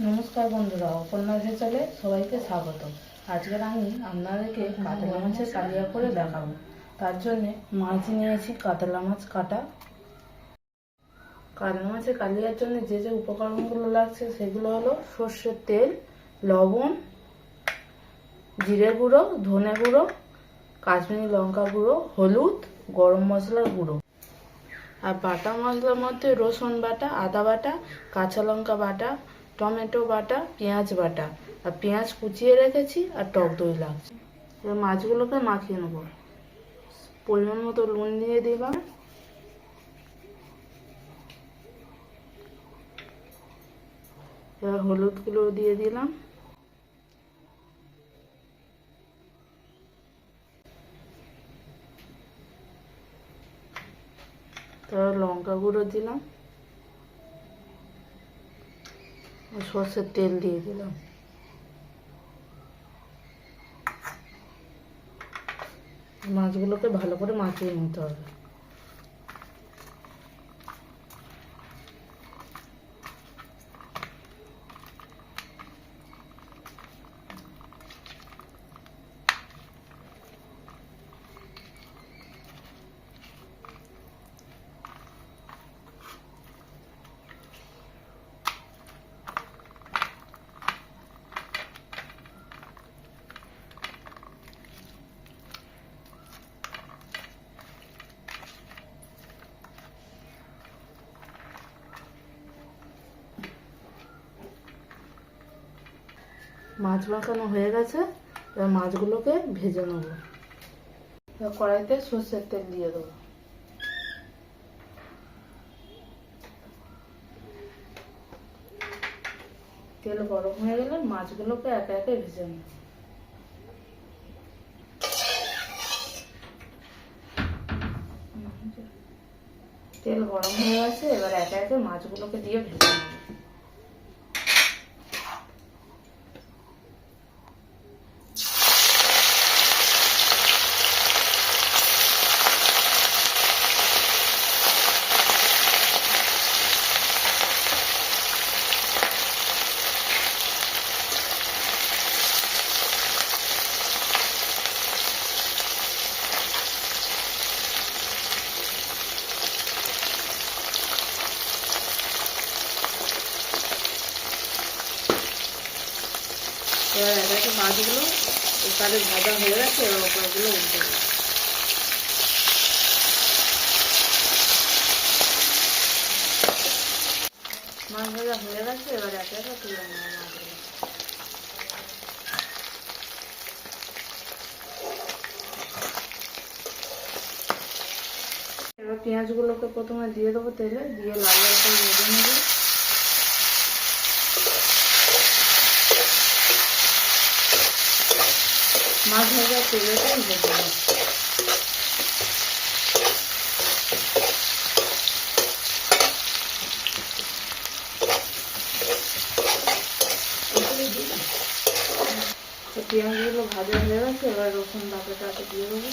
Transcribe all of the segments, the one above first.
নমস্কার বন্ধুরা, অপর্ণা ভেসেলে সবাইকে স্বাগত। আজকের আমি আপনাদেরকে কাতলা মাছের কালিয়া করে দেখাবো। তার জন্যে মাছ নিয়েছি, কাতলা মাছ কাটা। কাতলা মাছের কালিয়ার জন্য যে যে উপকরণগুলো লাগছে সেগুলো হলো সর্ষের তেল, লবণ, জিরে গুঁড়ো, ধনে গুঁড়ো, কাশ্মীরি লঙ্কা গুঁড়ো, হলুদ, গরম মশলার গুঁড়ো। আর বাটা মশলার মধ্যে রসুন বাটা, আদা বাটা, কাঁচা লঙ্কা বাটা, টমেটো বাটা, পেঁয়াজ বাটা, আর পেঁয়াজ কুচিয়ে রেখেছি, আর টক দই লাগছে। এবার মাছগুলোকে মাখিয়ে নেবো। পরিমাণ মতো নুন দিয়ে দিলাম, এবার হলুদগুলো দিয়ে দিলাম, তারপর লঙ্কা গুঁড়ো দিলাম, সর্ষের তেল দিয়ে দিলাম। মাছগুলোকে ভালো করে মাখিয়ে নিতে হবে। মাছ মাখানো হয়ে গেছে, এবার মাছগুলোকে ভেজে নেব। এবার কড়াইতে সর্ষের তেল দিয়ে দেবো। তেল গরম হয়ে গেলে মাছগুলোকে একে একে ভেজে নেব। তেল গরম হয়ে গেছে, এবার একে একে মাছগুলোকে দিয়ে ভেজে নেব। এবার একে একে মাছগুলো এখানে ভাজা হয়ে গেছে, এবার ওপরগুলো উল্টে দেবো। মাছ ভাজা হয়ে গেছে, এবার একে একে তুলে নেবো মাছগুলো। এবার পেঁয়াজগুলোকে প্রথমে দিয়ে দেবো তেলে, দিয়ে লাল লাল করে ভেজে নেবো। মাছ ভাজা তেলেটাই ভেজে নেব। পেঁয়াজগুলো ভাজা হয়ে গেছে, এবার রসুন বাটাটাকে দিয়ে দেবো।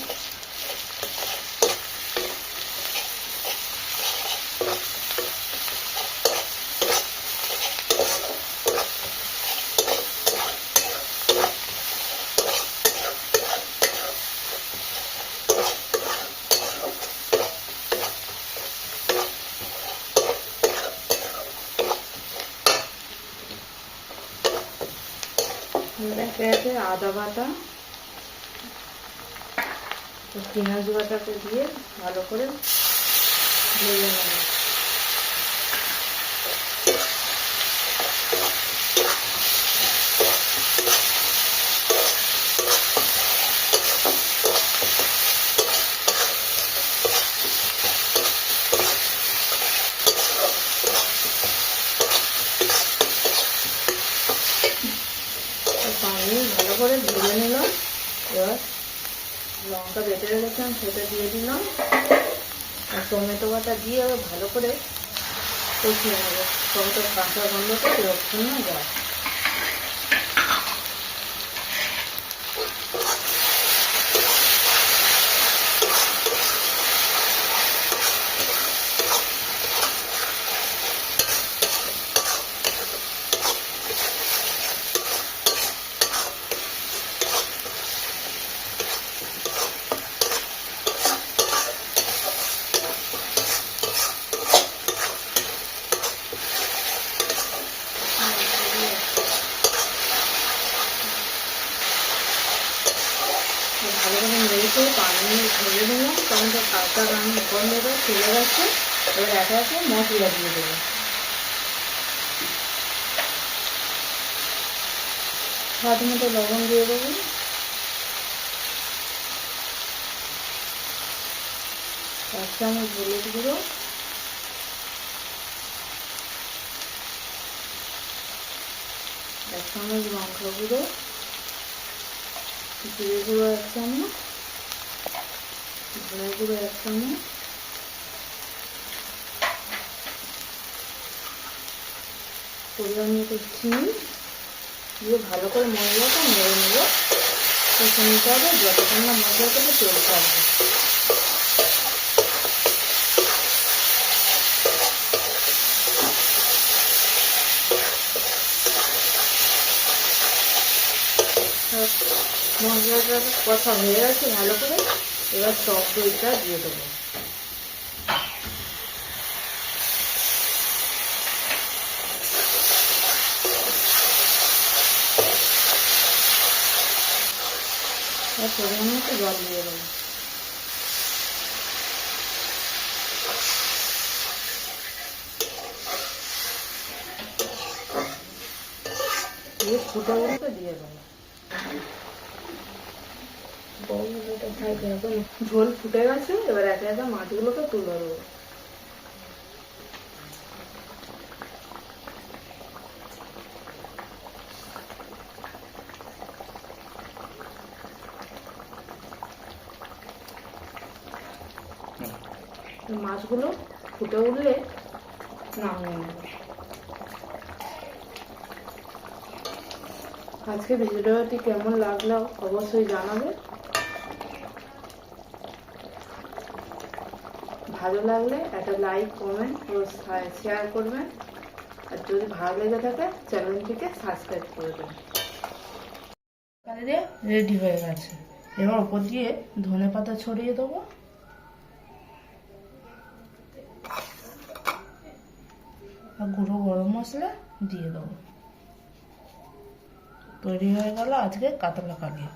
একে একে আদা বাটা, পেঁয়াজ বাটাকে দিয়ে ভালো করে ভেজে নেব। পানি ভালো করে ভেজে নিলাম। এবার লঙ্কা বেটে রেখেছিলাম সেটা দিয়ে দিলাম, আর টমেটো বাটা দিয়ে আবার ভালো করে কষিয়ে নেবো। টমেটোর কাঁচা গন্ধটা যতক্ষণ না যায়। একটু পানি ঢেলে দিলাম, টমেটো কাঁচা গন্ধটা চলে গেছে। এবার একে একে মশলা দিয়ে দেবো। স্বাদ মতো লবণ দিয়ে দেবো, এক চামচ হলুদ গুঁড়ো, এক চামচ লঙ্কা গুঁড়ো, জিরে গুঁড়ো এক চামচ, ধনে গুঁড়ো এক চামচ, পরিমাণ মতো চিনি দিয়ে ভালো করে মশলাটা নেড়ে নেবো। কষে নিতে হবে যতক্ষণ না মশলা থেকে তেল ছাড়বে। মশলাটা কষা হয়ে গেছে ভালো করে, এবার টক দইটা দিয়ে দেবো। আর পরিমাণ মতো জল দিয়ে দেবো। দিয়ে ফুটাগুলোকে দিয়ে দেবো। ঝোল ফুটে গেছে, এবার একে একে মাছগুলোকে তুলে দেবো। মাছগুলো ফুটে উঠলে নামিয়ে নেব। আজকে ভিডিওটি কেমন লাগলো অবশ্যই জানাবে। ভালো লাগলে একটা লাইক, কমেন্ট ও শেয়ার করবেন। আর যদি ভালো লেগে থাকে চ্যানেলটিকে সাবস্ক্রাইব করে দেবেন। রেডি হয়ে গেছে, এবার ওপর দিয়ে ধনেপাতা ছড়িয়ে দেবো। আর গুঁড়ো গরম মশলা দিয়ে দেবো। তৈরি হয়ে গেল আজকে কাতলা কালিয়া।